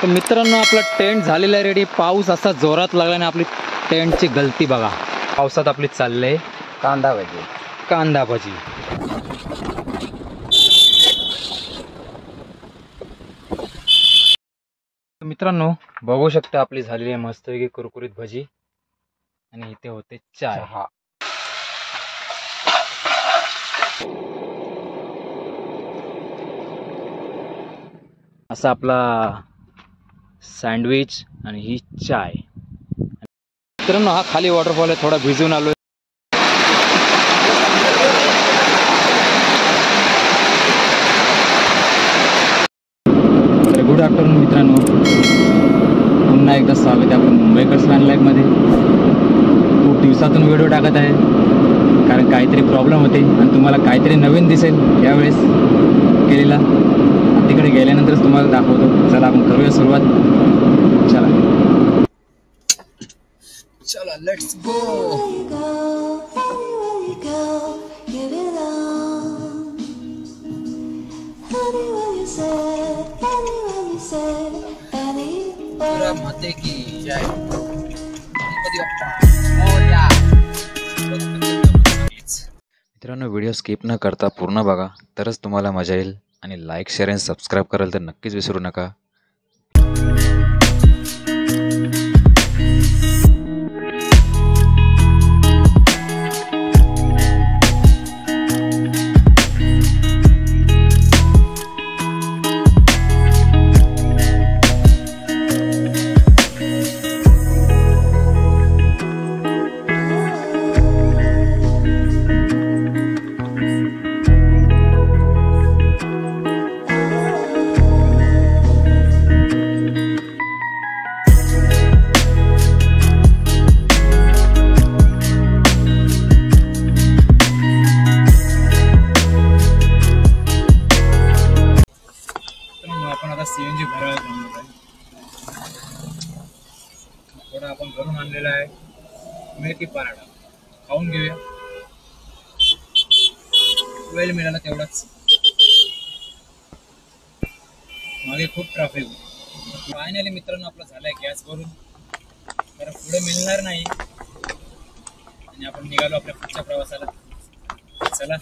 तर मित्रांनो आपला टेंट झालेला आहे रेडी। पाऊस असा जोरात लागल्याने आपली टेंटची गलती बघा। पावसात आपली चालले कांदा भजी। कांदा भजी। मित्रांनो बघू शकता आपली झालेली आहे मस्तपैकी कुरकुरीत भजी आणि इथे होते चाय। असा आपला सँडविच आणि ही चाय। मित्रांनो हा खाली वॉटरफॉल आहे, थोडा भिजून आलोय। तर गुड आफ्टरनून मित्रांनो, पुन्हा एकदा स्वागत आहे आपलं मुंबईकर्स फॅन लाईफमध्ये। खूप दिवसातून व्हिडिओ टाकत आहे कारण काहीतरी प्रॉब्लेम होते आणि तुम्हाला काहीतरी नवीन दिसेल यावेळेस केलेला। तिकडे गेल्यानंतरच तुम्हाला दाखवतो। चला आपण करूया सुरुवात। चला लेट्स गो। माते की जय। मित्रांनो व्हिडिओ स्किप न करता पूर्ण बघा तरच तुम्हाला मजा येईल आणि लाईक शेअर आणि सबस्क्राईब कराल तर नक्कीच विसरू नका। आपण आता सीएनजी भरायला थांबलो आहे। थोडा आपण घरून आणलेला आहे मेथी पराठा, खाऊन घेऊया। वेळ मिळाला तेवढाच, मागे खूप ट्रॅफिक होतं। फायनली मित्रांनो आपला झालाय गॅस भरून, कारण पुढे मिळणार नाही आणि आपण निघालो आपल्या पुढच्या प्रवासाला। चला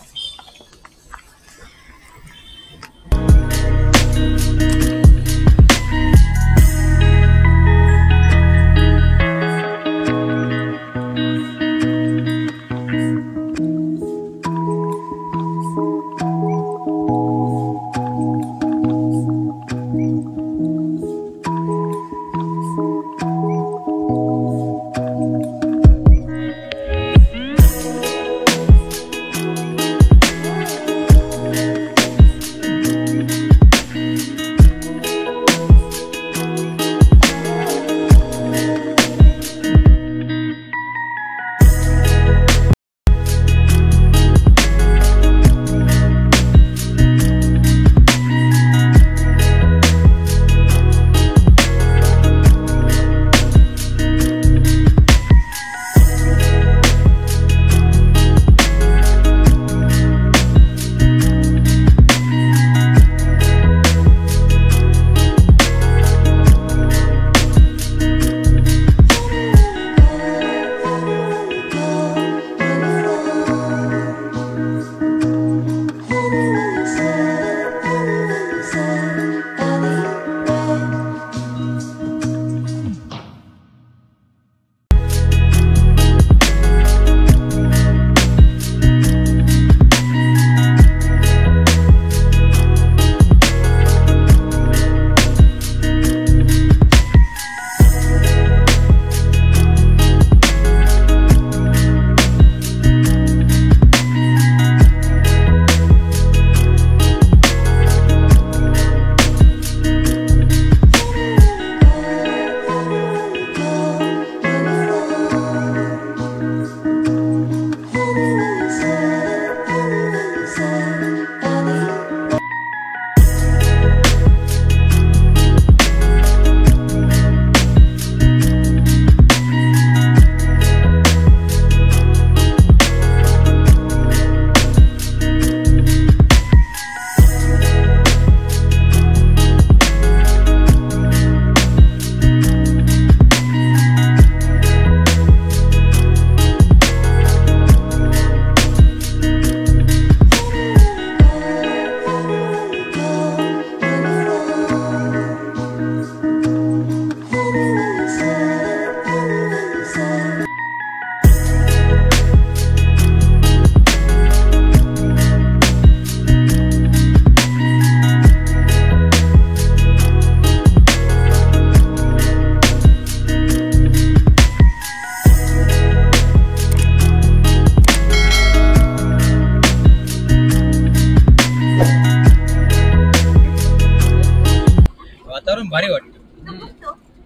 वातावरण भारी वाटतं,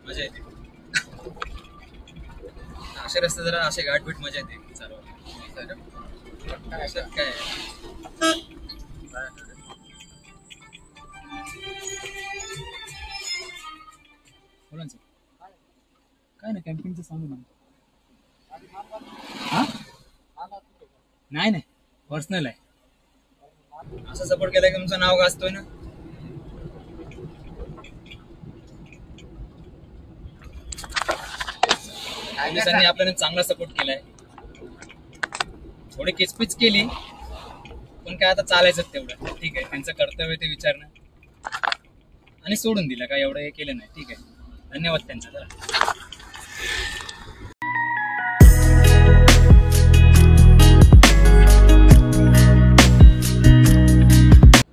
मजा येते. असे रस्ते जरा असे गाठभीट मजा येते चालवायला. काय बोला ना. काय ना कॅम्पिंगचं सांगू ना. नाही पर्सनल आहे. असं सपोर्ट केला की तुमचं नाव गाजतोय ना. पोलिसांनी आपल्याला चांगला सपोर्ट केलाय. थोडी किचपिच केली पण काय आता चालायचं तेवढं. ठीक आहे, त्यांचं कर्तव्य ते विचारणं आणि सोडून दिलं. काय एवढं हे केलं नाही. ठीक आहे, धन्यवाद त्यांचा. जरा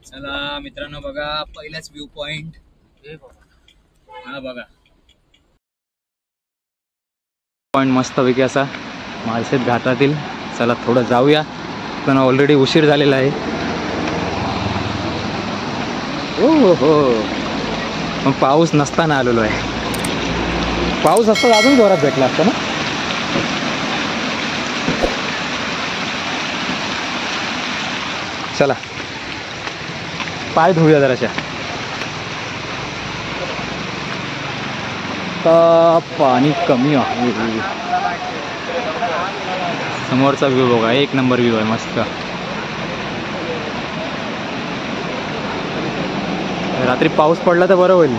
चला मित्रांनो, बघा पहिलाच व्ह्यू पॉइंट. हा बघा पॉईंट मस्तपैकी असा माळशेत घाटातील. चला थोडं जाऊया, पण ऑलरेडी उशीर झालेला आहे. हो मग पाऊस नसताना आलेलो आहे. पाऊस असता अजून जोरात भेटला असता ना. चला पाय धुऊया जराशा. पाणी कमी आहे. समोरचा व्ह्यू बघा, एक नंबर व्ह्यू आहे मस्त. रात्री पाऊस पडला तर बरं होईल.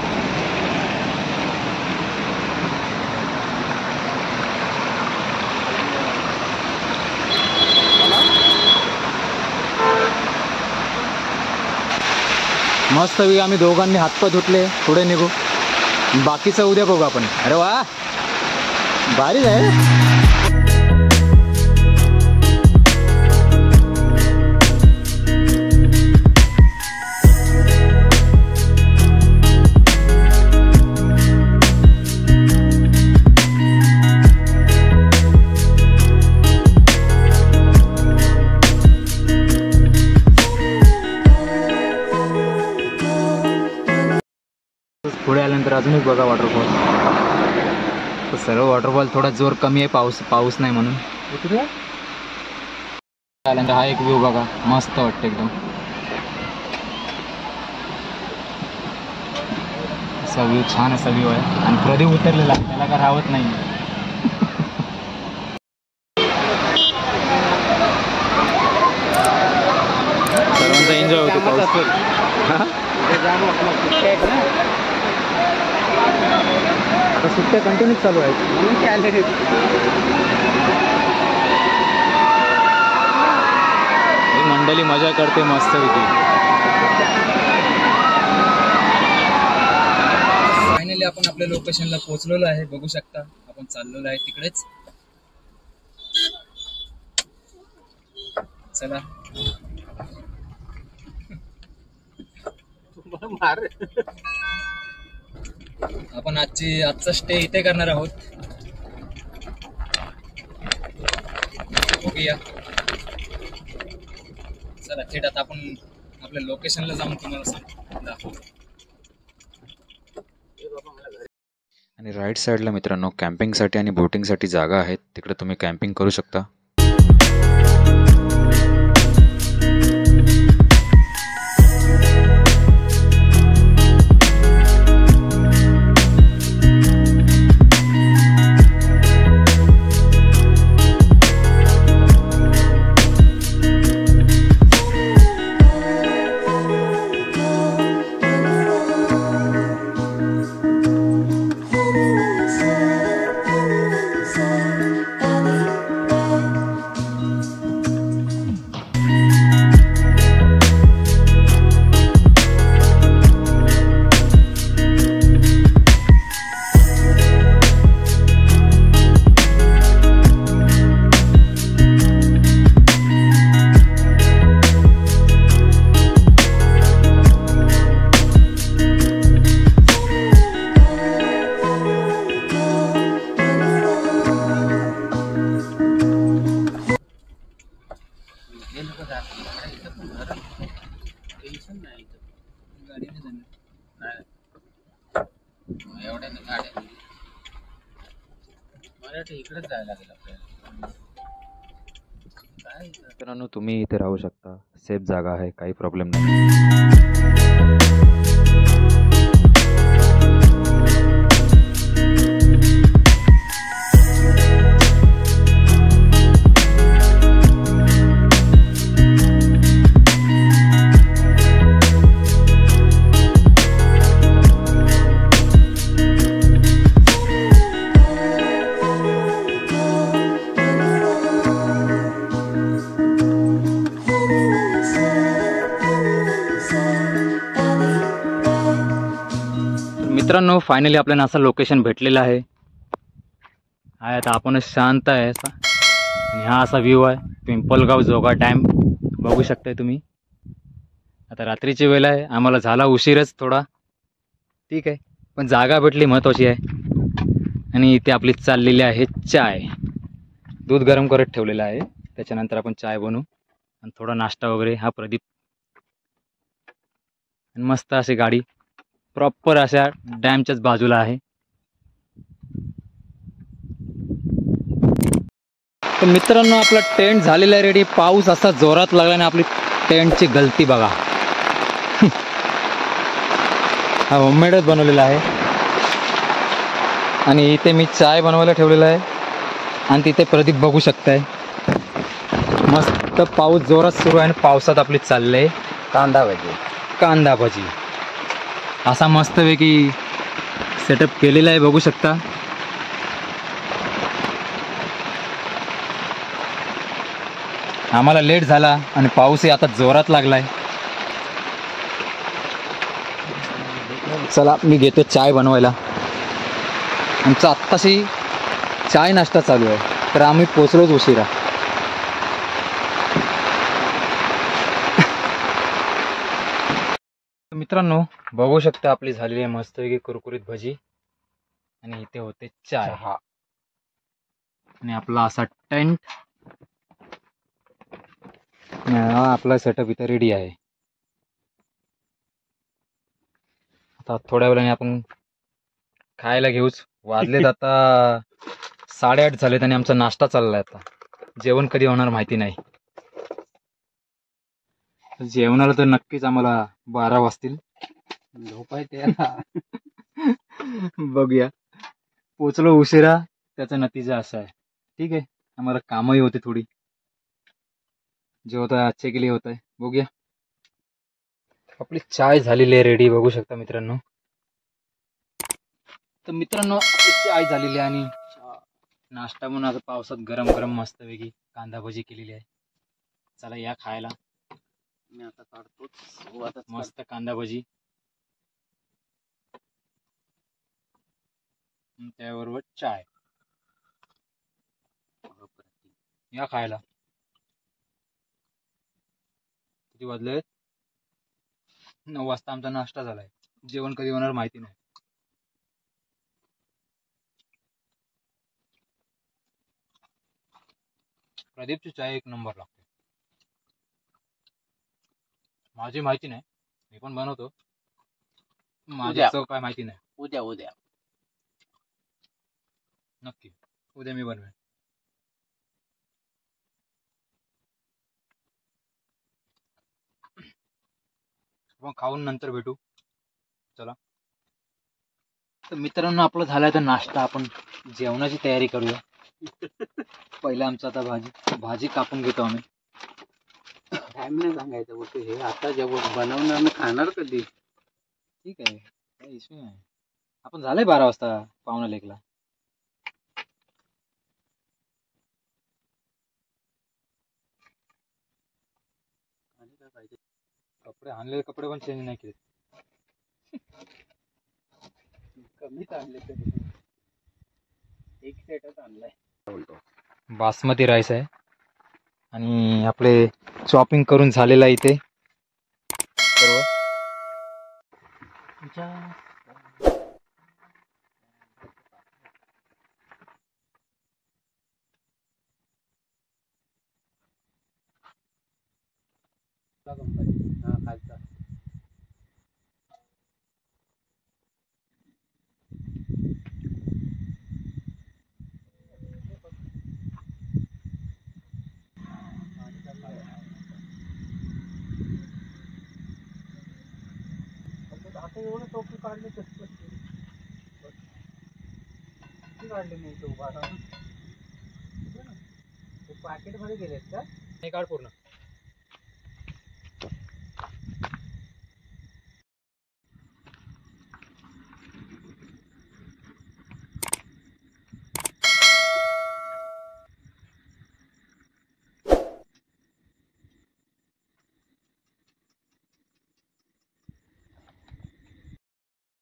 मस्त व्ह्यू. आम्ही दोघांनी हातपाय धुतले, पुढे निघू. बाकीचं उद्या बघू आपण. अरे वा, भारीच आहे. पुढे आल्यानंतर अजून एक बघा वॉटरफॉल. सर्व वॉटरफॉल थोडा जोर कमी आहे, पाऊस नाही म्हणून. आल्यानंतर हा एक व्ह्यू बघा, मस्त वाटतं एकदम. असा व्ह्यू, छान असा व्ह्यू आहे. आणि प्रदीप उतरलेला आहे, त्याला काय राहत नाही. सर्वांचा एन्जॉय होतो पाऊस. आता सुट्ट्या कंटिन्यू चालू आहेत. ही मंडळी मजा करते मस्तपैकी. फायनली आपण आपल्या लोकेशनला पोहोचलेलो आहे. बघू शकता आपण चाललेलो आहे तिकडेच. चला आपण आजचा स्टे इथे करणार आहोत. बघूया. चला थेट आता आपण आपल्या लोकेशनला जाऊन तुम्हाला दाखवू. आणि राईट साईडला मित्रांनो कॅम्पिंगसाठी आणि बोटिंगसाठी जागा आहेत. तिकडे तुम्ही कॅम्पिंग करू शकता. एवढ्यानं गाड्या मला वाटतं इकडेच जायला लागेल आपल्याला. काय मित्रांनो तुम्ही इथे राहू शकता, सेफ जागा आहे, काही प्रॉब्लेम नाही. मित्रांनो फायनली आपल्याला असं लोकेशन भेटलेलं आहे. हा आता आपणच शांत आहे असा, आणि हा असा व्ह्यू आहे पिंपलगाव जोगा डॅम बघू शकताय तुम्ही. आता रात्रीची वेळ आहे, आम्हाला झाला उशीरच थोडा, ठीक आहे, पण जागा भेटली महत्त्वाची आहे. आणि इथे आपली चाललेली आहे चाय. दूध गरम करत ठेवलेलं आहे, त्याच्यानंतर आपण चाय बनवू आणि थोडा नाश्ता वगैरे. हा प्रदीप. आणि मस्त अशी गाडी प्रॉपर अशा डॅमच्याच बाजूला आहे. तर मित्रांनो आपला टेंट झालेला आहे रेडी. पाऊस असा जोरात लागल्याने आपली टेंटची गलती बघा. हा होममेडच बनवलेला आहे. आणि इथे मी चाय बनवायला ठेवलेला आहे आणि तिथे प्रदीप बघू शकताय. मस्त पाऊस जोरात सुरू आहे आणि पावसात आपली चालले कांदा भजी. असा मस्तपैकी सेटअप केलेला आहे बघू शकता. आम्हाला लेट झाला आणि पाऊसही आता जोरात लागलाय. चला मी घेतो चाय बनवायला. आमचा आत्ताशी चाय नाश्ता चालू आहे, तर आम्ही पोचलोच उशिरा. मित्रांनो बघू शकता आपली झालेली आहे मस्तपैकी कुरकुरीत भजी आणि इथे होते चाय. आणि आपला असा टेंट. हा आपला सेटअप इथे रेडी आहे. आता थोड्या वेळाने आपण खायला घेऊच. वाजलेत आता 8:30 झालेत आणि आमचा नाश्ता चाललाय. आता जेवण कधी होणार माहिती नाही. जेवणाला तर नक्कीच आम्हाला 12 वाजतील. झोपायचे बघूया. पोचलो उशिरा, त्याचा नतीजा असा आहे. ठीक आहे, आम्हाला कामही होते थोडी, जे होत आहे आजचे केली होत आहे. बघूया. आपली चाय झालेली आहे रेडी बघू शकता मित्रांनो. तर मित्रांनो आपली चाय झालेली आहे आणि नाश्ता म्हणून आता पावसात गरम गरम मस्तपैकी कांदा भजी केलेली आहे. चला या खायला. मी आता काढतो मस्त कांदा भजी त्याबरोबर चाय. या खायला. किती वाजले? 9 वाजता आमचा नाश्ता झालाय. जेवण कधी होणार माहिती नाही. प्रदीपची चाय एक नंबर लागते. माझी माहिती नाही, मी पण बनवतो. माझ्या चव काय माहिती नाही. उद्या नक्की उद्या मी बनवेन. आपण खाऊन नंतर भेटू. चला. तर मित्रांनो आपलं झालाय तर नाश्ता. आपण जेवणाची तयारी करूया. पहिला आमचं आता भाजी कापून घेतो आम्ही. टाइम नाही सांगायचं बोलतो. हे आता जेवण बनवणार ना खाणार कधी? ठीक आहे, काही इश्यू नाही. आपण झालंय 12 वाजता, 12:45ला. कपडे आणलेले कपडे पण चेंज नाही केले. कमीच आणले तरी एक सेटच आणलाय. बासमती राईस आहे आणि आपले चॉपिंग करून झालेलं आहे इथे सर्व. हा खालचा एवढं टोपी काढले कसं काढले नाही तो उभा राहून पॅकेट मध्ये गेलेत का नाही काढ पूर्ण.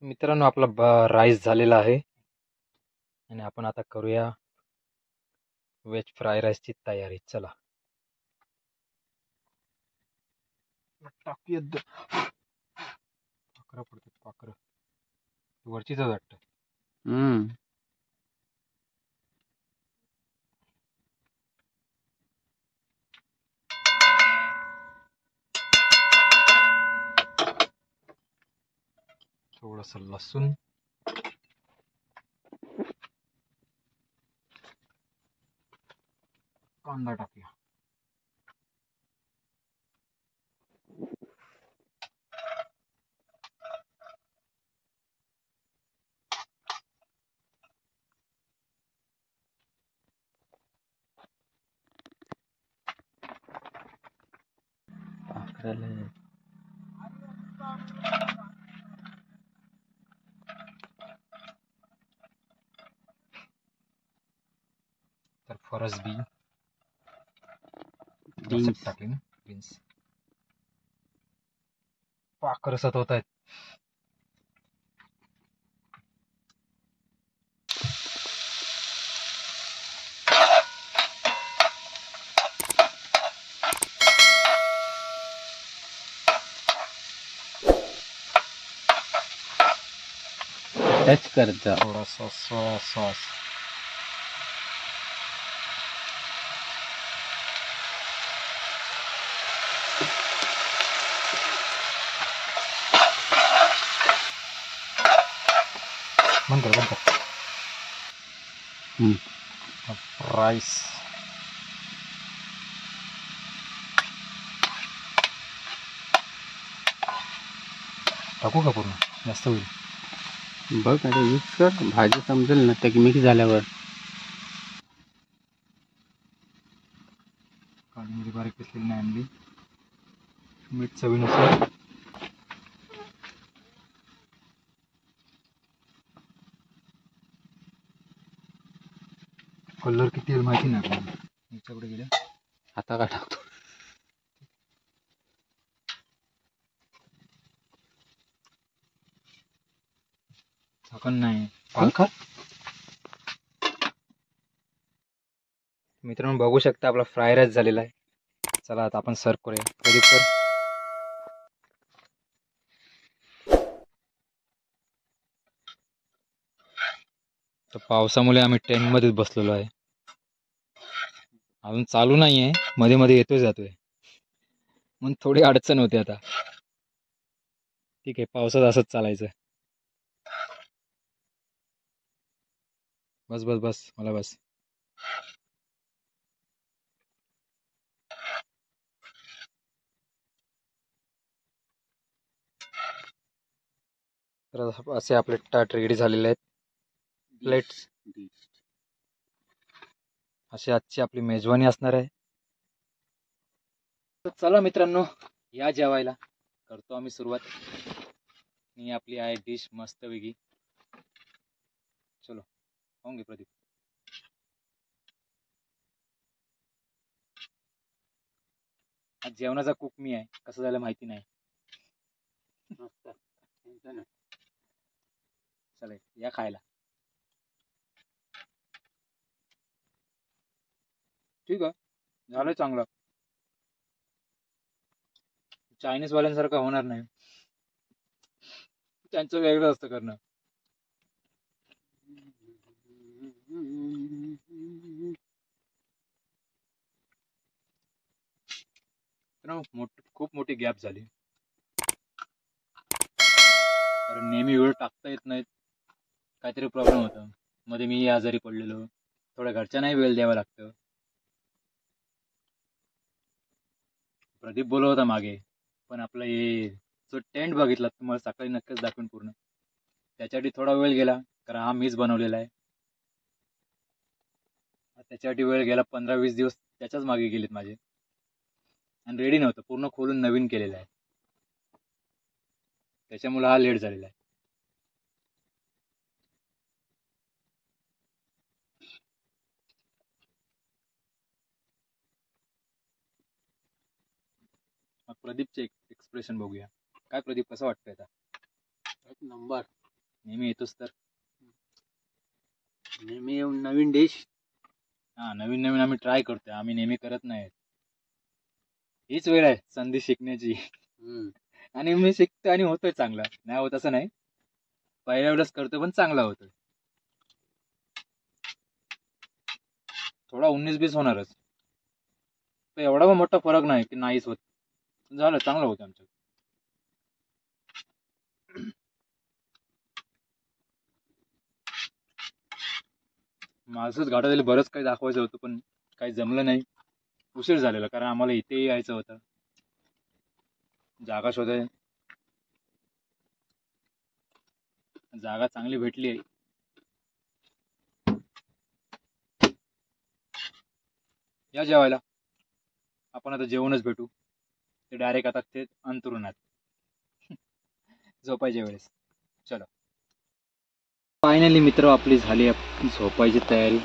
मित्रांनो आपला राईस झालेला आहे आणि आपण आता करूया व्हेज फ्राय राईसची तयारी. चला टाकूया. पाखरं पडतात पाखरं. वरचीच वाटतं. थोडस लसूण, कांदा टाकूया. तर फरस बी टाकले ना. बीन्स पाखरं सतवत आहेत. टच करता थोडासा सोया सॉस. बंद कर. राईस टाकू का पूर्ण? जास्त होईल. बघ अरे मिक्स कर भाजी समजेल ना ते मिक्स झाल्यावर. काळी बारीक पिसलेली नाही आणली. मीठ चवीनुसार. कलर किती येईल माहिती नाही आपल्याला. याच्याकडे गेल्या आता का टाकतो झाकण नाही. मित्रांनो बघू शकता आपला फ्राय राईस झालेला आहे. चला आता आपण सर्व करूया. प्रदीप सर तर पावसामुळे आम्ही टेंट मध्येच बसलेलो आहे. अजून चालू नाही आहे, मध्ये मध्ये येतोय जातोय म्हणून थोडी अडचण होते. आता ठीक आहे, पावसात असंच चालायचं. बस बस बस मला बस. तर असे आपले टाट रेडी झालेले आहेत. प्लेट्स अशी आजची आपली मेजवानी असणार आहे. तर चला मित्रांनो या जेवायला. करतो आम्ही सुरुवात. ही आपली आहे डिश मस्तपैकी. चलो खाऊन घे प्रदीप. आज जेवणाचा कुक मी आहे. कसं झालं माहिती नाही. चला या खायला. ठीक आहे झालं चांगलं. चायनीज वाल्यांसारखं होणार नाही. त्यांचं वेगळं असतं करणं. खूप मोठी गॅप झाली. कारण नेहमी व्हिडिओ टाकता येत नाहीत. काहीतरी प्रॉब्लेम होता. मध्ये मी आजारी पडलेलो. थोड्या घरच्यांनाही वेळ द्यावा लागतं. प्रदीप बोलत होता मागे, पण आपलं हे जो टेंट बघितला तुम्हाला सकाळी नक्कीच दाखवेन पूर्ण. त्याच्यासाठी थोडा वेळ गेला कारण हा मीच बनवलेला आहे. त्याच्यासाठी वेळ गेला, 15-20 दिवस त्याच्याच मागे गेलेत माझे. आणि रेडी नव्हतं, पूर्ण खोलून नवीन केलेलं आहे. त्याच्यामुळे हा लेट झालेला आहे. मग प्रदीपचे एक्सप्रेशन बघूया. काय प्रदीप, कसं वाटतंय आता? एक नंबर. नेहमी येतोस तर. नेहमी येऊन नवीन डिश. हा, नवीन नवीन आम्ही ट्राय करतोय, आम्ही नेहमी करत नाही. हीच वेळ आहे संधी शिकण्याची. आणि मी शिकतोय आणि होतोय चांगला, नाही होत असं नाही. पहिल्या वेळेस करतोय पण चांगला होतोय. थोडा 19-20 होणारच, तर एवढा पण मोठा फरक नाही की नाहीच होत. झालं, चांगलं होतं आमचं. माणसंच घाटात आले, बरंच काही दाखवायचं होतं पण काही जमलं नाही. उशीर झालेला कारण आम्हाला इथेही यायचं होतं, जागा शोधाय. जागा चांगली भेटली आहे. या जेवायला. आपण आता जेवणच भेटू. ते डायरेक्ट आता ते अंतरुणात झोपायच्या वेळेस. चलो, फायनली मित्र आपली झाली झोपायची तयारी.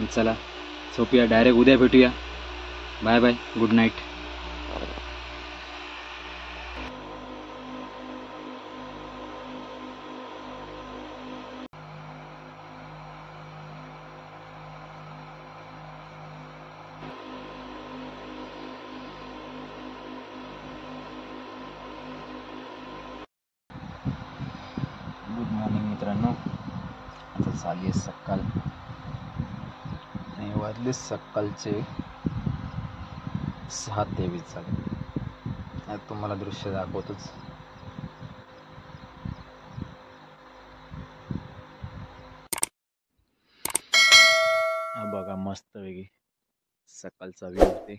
चला झोपूया, डायरेक्ट उद्या भेटूया. Bye bye, good night. Good morning मित्रांनो. आता झाली आहे सकाळ आणि वाजले सकाळचे 6:23 झाले. आता तुम्हाला दृश्य दाखवतोच. हा बघा, मस्त वेगळी सकाळचा व्ह्यू होते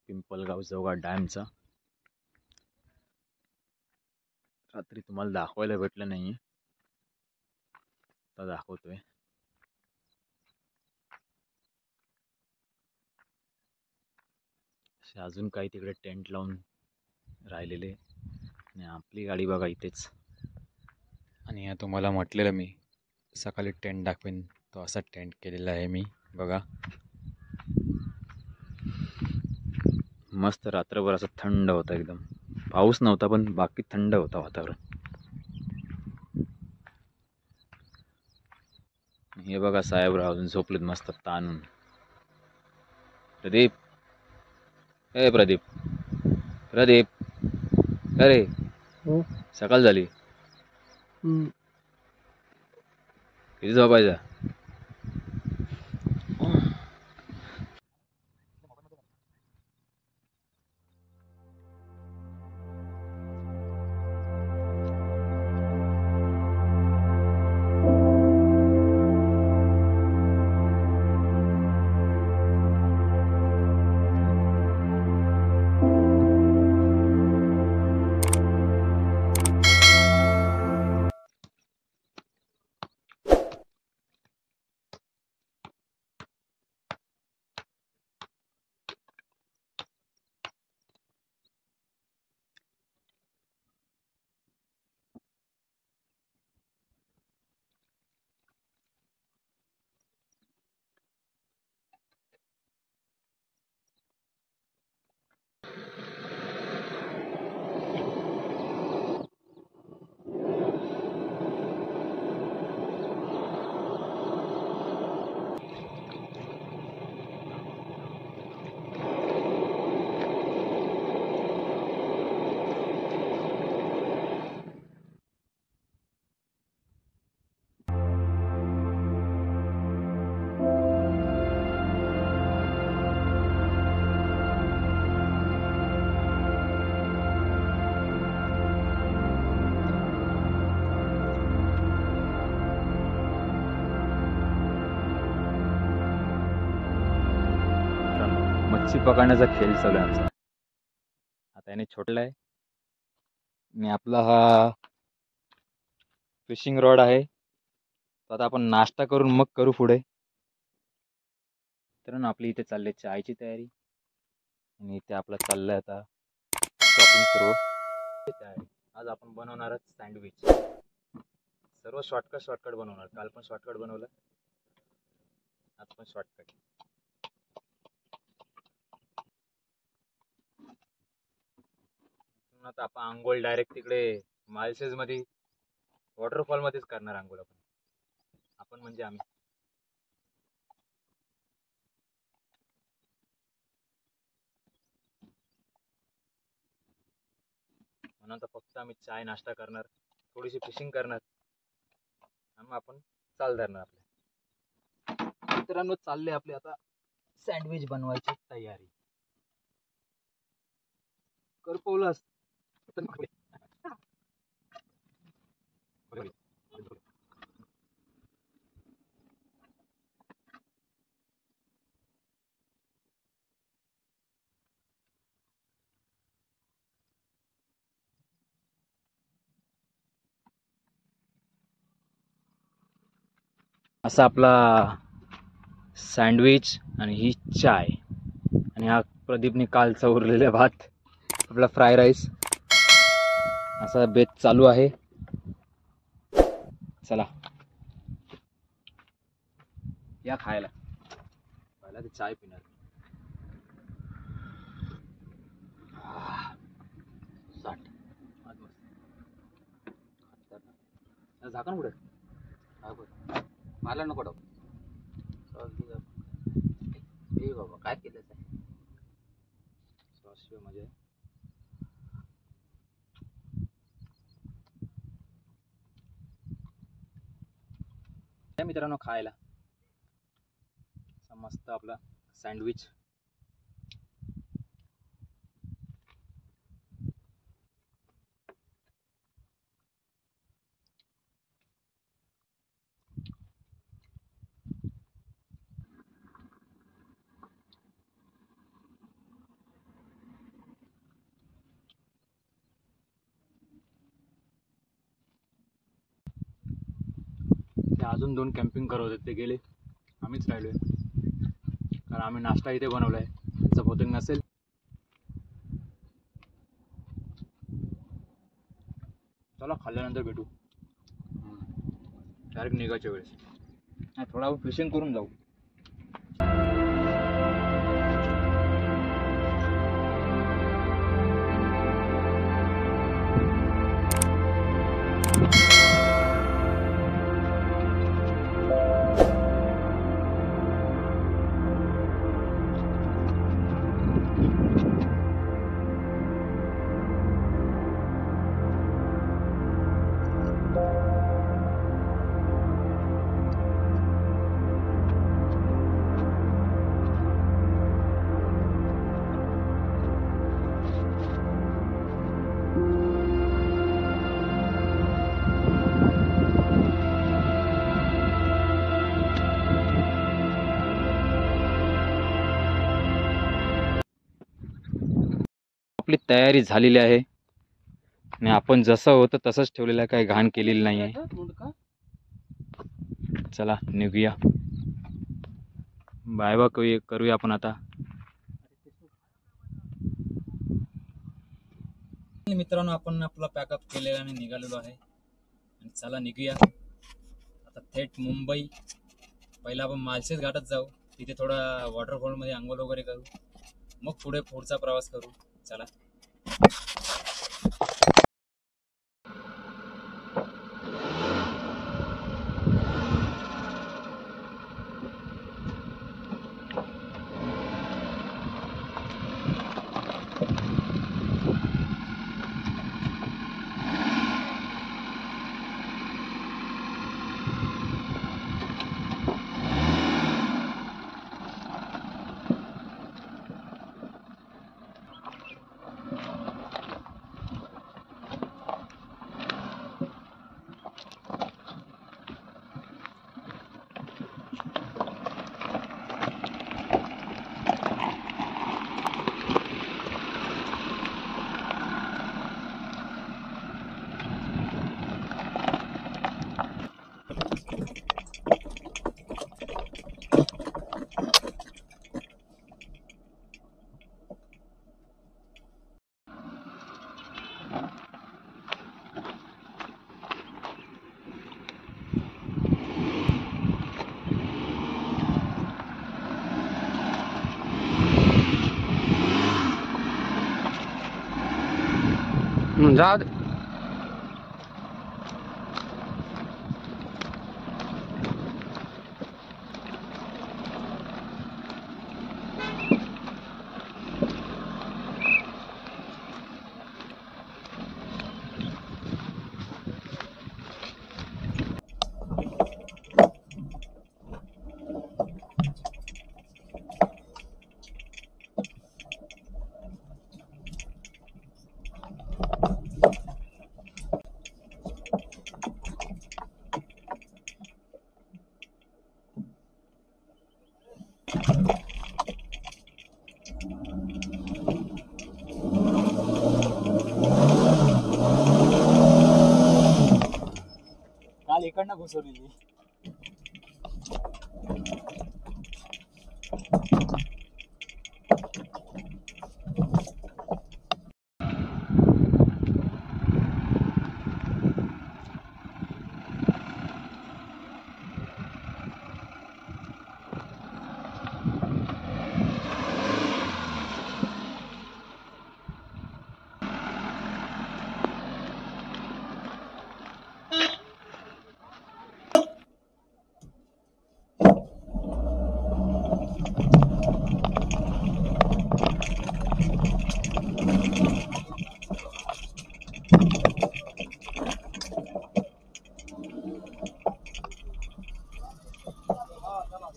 पिंपलगाव जोगा डॅमचा. रात्री तुम्हाला दाखवायला भेटलं नाही, आता दाखवतोय. अजून काही तिकडे टेंट लावून राहिलेले आणि आपली गाडी बघा इथेच. आणि तुम्हाला म्हटलेलं मी सकाळी टेंट दाखवेन, तो असा टेंट केलेला आहे मी बघा. मस्त रात्रभर असं थंड होतं एकदम. पाऊस नव्हता पण बाकी थंड होता वातावरण. हे बघा साहेबराव अजून झोपलेत मस्त ताणून. प्रदीप, ए प्रदीप, प्रदीप, अरे सकाळ झाली, किती झोपायचा? मच्छी पकडण्याचा खेळ चालू आहे आमचा. आता त्याने छोटला आहे आणि आपला हा फिशिंग रॉड आहे. तर आता आपण नाश्ता करून मग करू पुढे. तर ना आपली इथे चालली आहे चायची तयारी आणि इथे आपलं चाललंय आता शॉपिंग सर्व. आज आपण बनवणार आहोत सँडविच. सर्व शॉर्टकट बनवणार. काल पण शॉर्टकट बनवलं, आज पण शॉर्टकट. आता आपण आंघोळ डायरेक्ट तिकडे मालशेज मध्ये वॉटरफॉल मध्येच करणार आंघोळ. आपण म्हणजे आम्ही. म्हणून तर फक्त आम्ही चाय नाश्ता करणार, थोडीशी फिशिंग करणार आणि मग आपण चाल धरणार आपल्या. मित्रांनो चालले आपले आता सँडविच बनवायची तयारी. कर पावलास असा आपला सँडविच आणि ही चाय आणि हा प्रदीपने कालचा उरलेला भात, आपला फ्राय राईस. असा बेत चालू आहे. चला या खायला. पहिला ते चाय पिणार. झाकण कुठे मला नको टाकू. ए बाबा काय केलं सॉस म्हणजे त्या मित्रांनो खायला मस्त आपला सँडविच. ते अजून 2 कॅम्पिंग करत होते, ते गेले. आम्हीच राहिलोय कारण आम्ही नाश्ता इथे बनवलाय. त्यांचं बहुतेक नसेल. चला खाल्ल्यानंतर भेटू डायरेक्ट निघायच्या वेळेस. नाही थोडा वेळ फिशिंग करून जाऊ. आपली तयारी झालेली आहे आणि आपण जसं होतं तसंच ठेवलेलं आहे, काही घाण केलेली नाही आहे. चला निघूया. बाय बाय करूया आपण आता. मित्रांनो आपण आपला पॅकअप केलेला आणि निघालेलो आहे आणि चला निघूया आता थेट मुंबई. पहिला आपण मालशेज घाटात जाऊ, तिथे थोडा वॉटरफॉलमध्ये आंघोळ वगैरे करू, मग पुढचा प्रवास करू. चला. जाऊ दे. काल इकडनं घुसवलेली.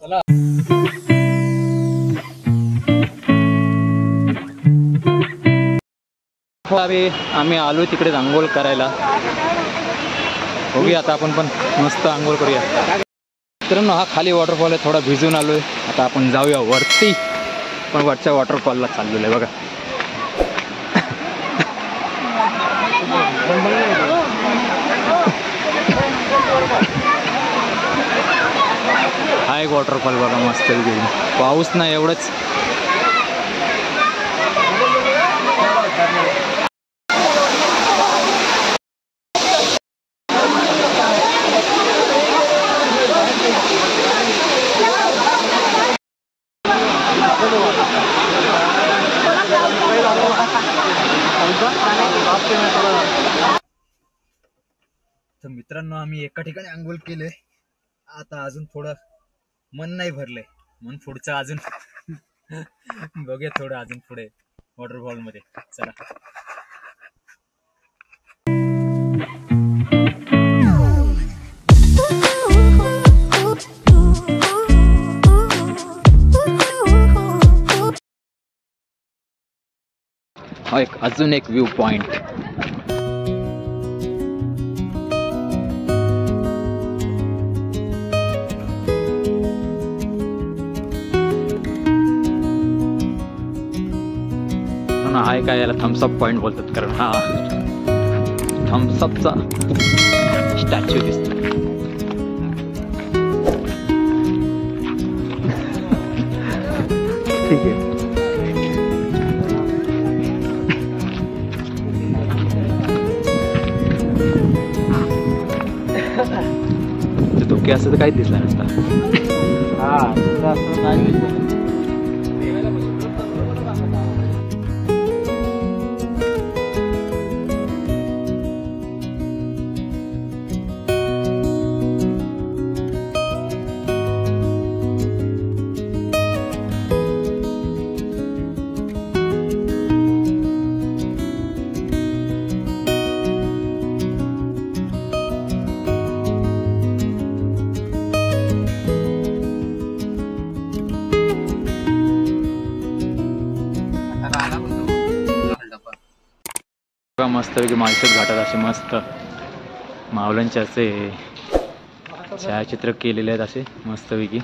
चला आम्ही आलो तिकडे आंघोळ करायला. बघूया आता आपण पण मस्त आंघोळ करूया. मित्रांनो हा खाली वॉटरफॉल आहे. थोडा भिजून आलोय. आता आपण जाऊया वरती. पण वरच्या वॉटरफॉलला चाललेलो आहे बघा. हा एक वॉटरफॉल बघा मस्त. पाऊस नाही एवढंच. तर मित्रांनो आम्ही एका ठिकाणी आंघोळ केले. आता अजून थोडं मन नाही भरलंय. मन पुढचं अजून बघूया थोडं अजून पुढे वॉटरफॉल मध्ये. चला हा एक अजून एक व्ह्यू पॉइंट. हाय काय याला थम्सअप पॉइंट बोलतात कारण हा थम्सअपचा स्टॅच्यू दिसतो. ठीक आहे. धोके असं तर काहीच दिसला नसता. मस्तपैकी माळशेज घाटात असे मस्त मावलांचे असे छायाचित्र केलेले आहेत असे मस्तपैकी.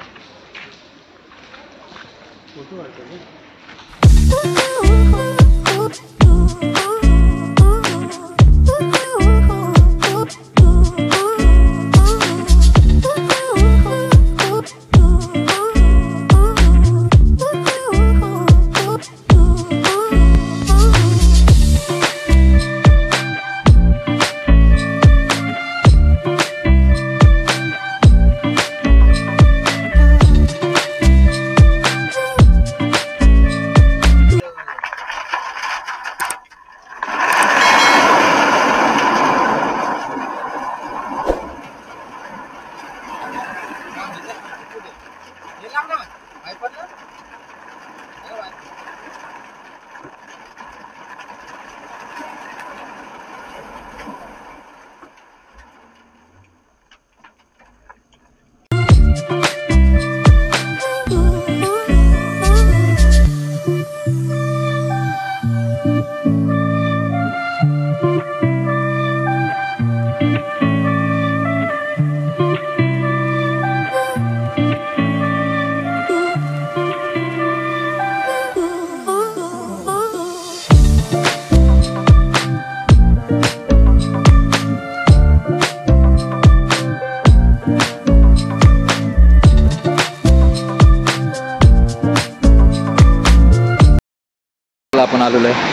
आलेलो आहे.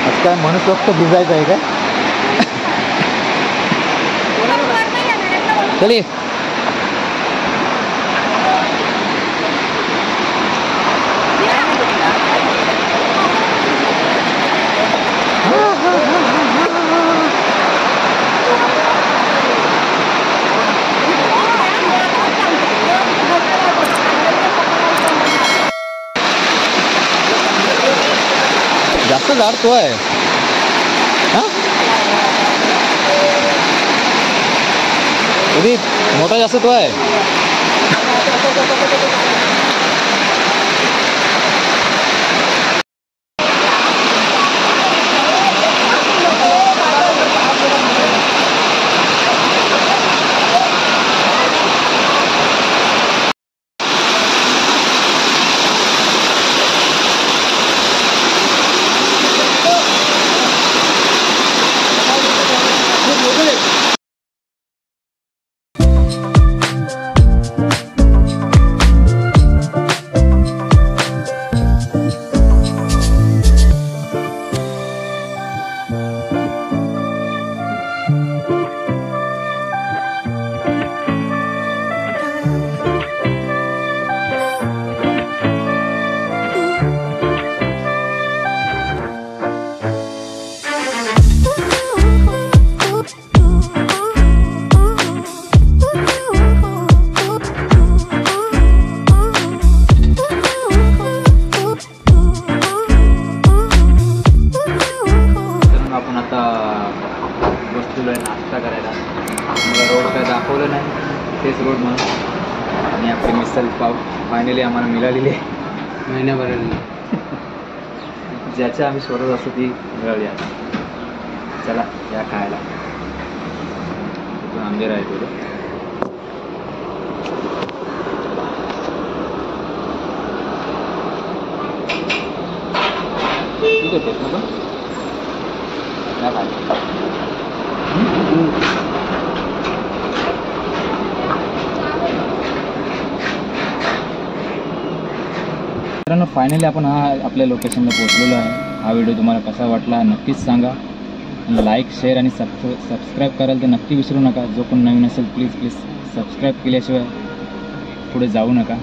आज काय मनसोक्त भिजायचं आहे काय? चलिए जास्त झाड तो आहे हा कधी मोठा जास्त तो आहे. आपण आता बसलेलो आहे नाश्ता करायला. मला रोड काय दाखवलं नाही, तेच रोड म्हणून. आणि आपली मिसल पाव फायनली आम्हाला मिळालेली आहे महिन्याभराने. ज्याच्या आम्ही शोधत असतो ती मिळाली आता. चला या खायला. तिथून अंधेर आहे थोडं. ठीक आहे तेच ना मित्रांनो, फायनली आपण आपल्या लोकेशनला पोहोचलेलो आहे. हा व्हिडिओ तुम्हाला कसा वाटला नक्कीच सांगा. लाईक शेअर आणि सबस्क्राईब करायला तर नक्की विसरू नका. जो कोण नवीन असेल प्लीज सबस्क्राईब केल्याशिवाय पुढे जाऊ नका.